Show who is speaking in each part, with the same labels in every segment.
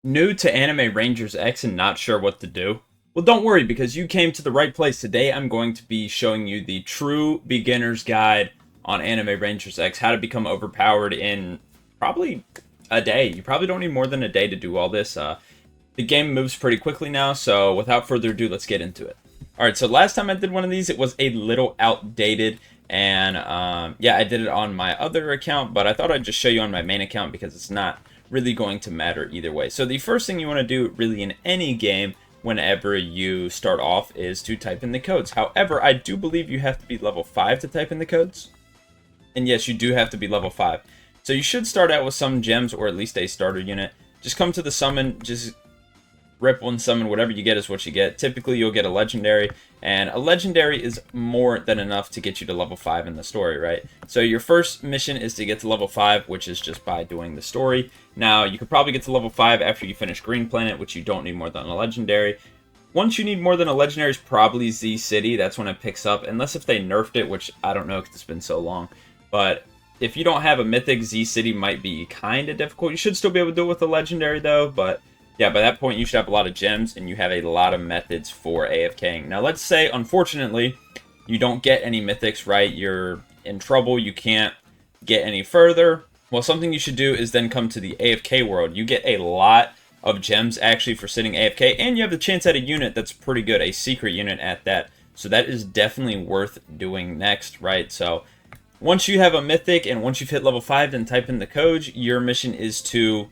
Speaker 1: New to Anime Rangers X and not sure what to do? Well, don't worry because you came to the right place. Today I'm going to be showing you the true beginner's guide on Anime Rangers X, how to become overpowered in probably a day. You probably don't need more than a day to do all this. The game moves pretty quickly now, so without further ado, let's get into it. Alright, so last time I did one of these, it was a little outdated, and yeah, I did it on my other account, but I thought I'd just show you on my main account because it's not really going to matter either way. So the first thing you want to do really in any game whenever you start off is to type in the codes. However, I do believe you have to be level 5 to type in the codes. And yes, you do have to be level 5. So you should start out with some gems or at least a starter unit. Just come to the summon, just rip one summon, whatever you get is what you get. Typically you'll get a legendary, and a legendary is more than enough to get you to level 5 in the story, right? So your first mission is to get to level 5, which is just by doing the story. Now you could probably get to level 5 after you finish Green Planet, which you don't need more than a legendary. Once you need more than a legendary is probably Z City. That's when it picks up, unless if they nerfed it, which I don't know because it's been so long. But if you don't have a mythic, Z City might be kind of difficult. You should still be able to do it with a legendary though, but yeah, by that point, you should have a lot of gems, and you have a lot of methods for AFKing. Now, let's say, unfortunately, you don't get any mythics, right? You're in trouble. You can't get any further. Well, something you should do is then come to the AFK world. You get a lot of gems, actually, for sitting AFK, and you have the chance at a unit that's pretty good, a secret unit at that. So that is definitely worth doing next, right? So once you have a mythic, and once you've hit level 5, then type in the codes, your mission is to,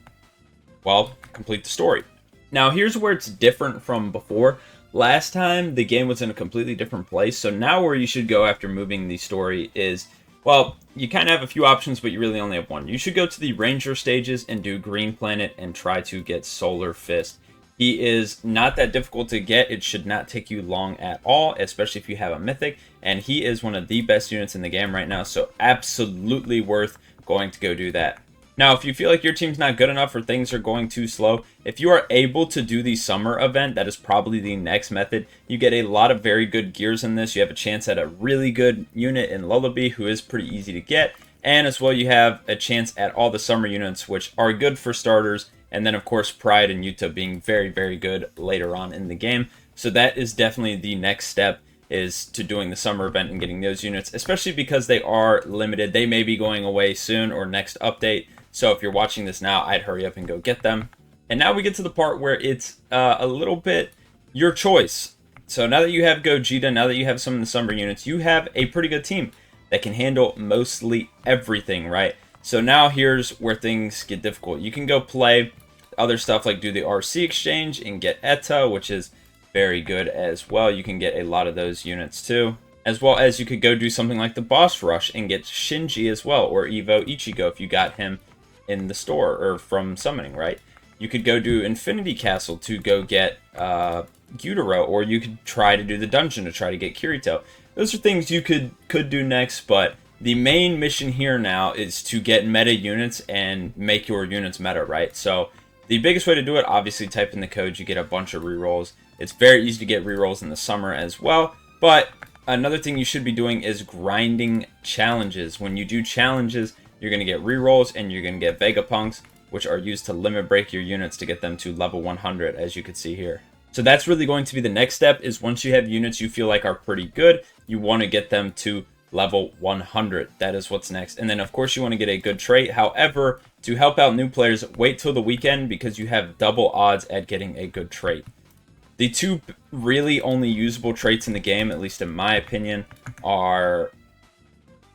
Speaker 1: well, complete the story. Now, here's where it's different from before. Last time, the game was in a completely different place, so now where you should go after moving the story is, well, you kind of have a few options, but you really only have one. You should go to the Ranger stages and do Green Planet and try to get Solar Fist. He is not that difficult to get. It should not take you long at all, especially if you have a Mythic, and he is one of the best units in the game right now, so absolutely worth going to go do that. Now, if you feel like your team's not good enough or things are going too slow, if you are able to do the summer event, that is probably the next method. You get a lot of very good gears in this. You have a chance at a really good unit in Lullaby, who is pretty easy to get. And as well, you have a chance at all the summer units, which are good for starters. And then, of course, Pride and Yuta being very, very good later on in the game. So that is definitely the next step, is to doing the summer event and getting those units, especially because they are limited. They may be going away soon or next update. So if you're watching this now, I'd hurry up and go get them. And now we get to the part where it's a little bit your choice. So now that you have Gogeta, now that you have some of the summer units, you have a pretty good team that can handle mostly everything, right? So now here's where things get difficult. You can go play other stuff like do the RC exchange and get Etta, which is very good as well. You can get a lot of those units too. As well as you could go do something like the boss rush and get Shinji as well, or Evo Ichigo if you got him in the store or from summoning, right? You could go do Infinity Castle to go get Gyutaro, or you could try to do the dungeon to try to get Kirito. Those are things you could do next, but the main mission here now is to get meta units and make your units meta, right? So the biggest way to do it, obviously type in the code, you get a bunch of rerolls. It's very easy to get rerolls in the summer as well, but another thing you should be doing is grinding challenges. When you do challenges, you're going to get rerolls and you're going to get Vegapunks, which are used to limit break your units to get them to level 100, as you can see here. So that's really going to be the next step, is once you have units you feel like are pretty good, you want to get them to level 100. That is what's next. And then, of course, you want to get a good trait. However, to help out new players, wait till the weekend because you have double odds at getting a good trait. The two really only usable traits in the game, at least in my opinion, are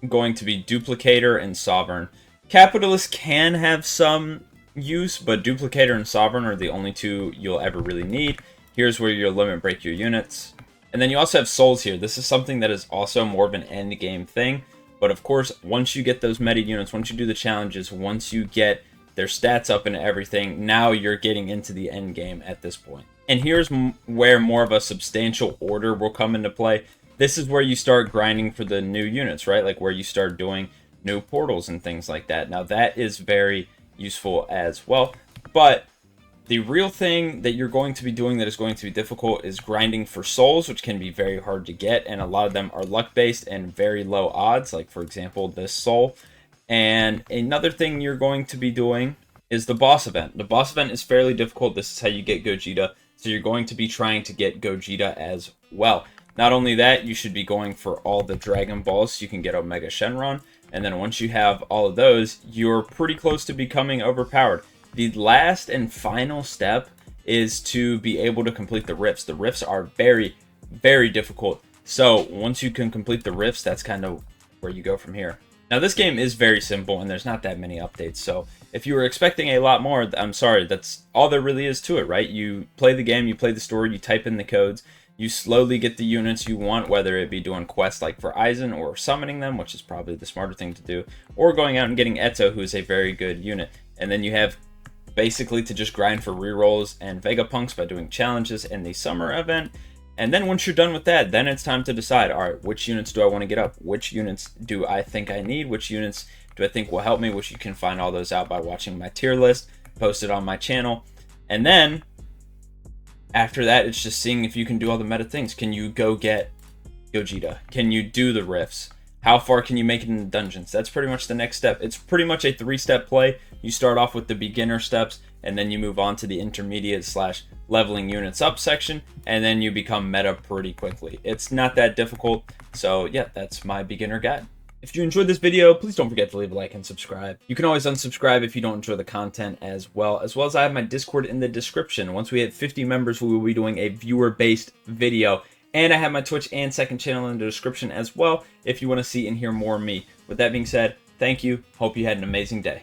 Speaker 1: going to be Duplicator and Sovereign. Capitalist can have some use, but Duplicator and Sovereign are the only two you'll ever really need. Here's where you'll limit break your units. And then you also have Souls here. This is something that is also more of an end game thing. But of course, once you get those meta units, once you do the challenges, once you get their stats up and everything, now you're getting into the end game at this point. And here's where more of a substantial order will come into play. This is where you start grinding for the new units, right? Like where you start doing new portals and things like that. Now that is very useful as well. But the real thing that you're going to be doing that is going to be difficult is grinding for souls, which can be very hard to get. And a lot of them are luck-based and very low odds. Like, for example, this soul. And another thing you're going to be doing is the boss event. The boss event is fairly difficult. This is how you get Gogeta. So you're going to be trying to get Gogeta as well. Not only that, you should be going for all the Dragon Balls so you can get Omega Shenron. And then once you have all of those, you're pretty close to becoming overpowered. The last and final step is to be able to complete the rifts. The rifts are very, very difficult. So once you can complete the rifts, that's kind of where you go from here. Now this game is very simple and there's not that many updates. So if you were expecting a lot more, I'm sorry, that's all there really is to it, right? You play the game, you play the story, you type in the codes, you slowly get the units you want, whether it be doing quests like for Aizen or summoning them, which is probably the smarter thing to do, or going out and getting Eto, who is a very good unit. And then you have basically to just grind for rerolls and Vegapunks by doing challenges in the summer event. And then once you're done with that, then it's time to decide, all right, which units do I want to get up? Which units do I think I need? Which units do I think will help me? Which you can find all those out by watching my tier list posted on my channel. And then after that, it's just seeing if you can do all the meta things. Can you go get Gogeta? Can you do the rifts? How far can you make it in the dungeons? That's pretty much the next step. It's pretty much a 3-step play. You start off with the beginner steps, and then you move on to the intermediate / leveling units up section, and then you become meta pretty quickly. It's not that difficult. So yeah, that's my beginner guide. If you enjoyed this video, please don't forget to leave a like and subscribe. You can always unsubscribe if you don't enjoy the content as well as I have my Discord in the description. Once we hit 50 members, we will be doing a viewer-based video. And I have my Twitch and second channel in the description as well if you want to see and hear more of me. With that being said, thank you. Hope you had an amazing day.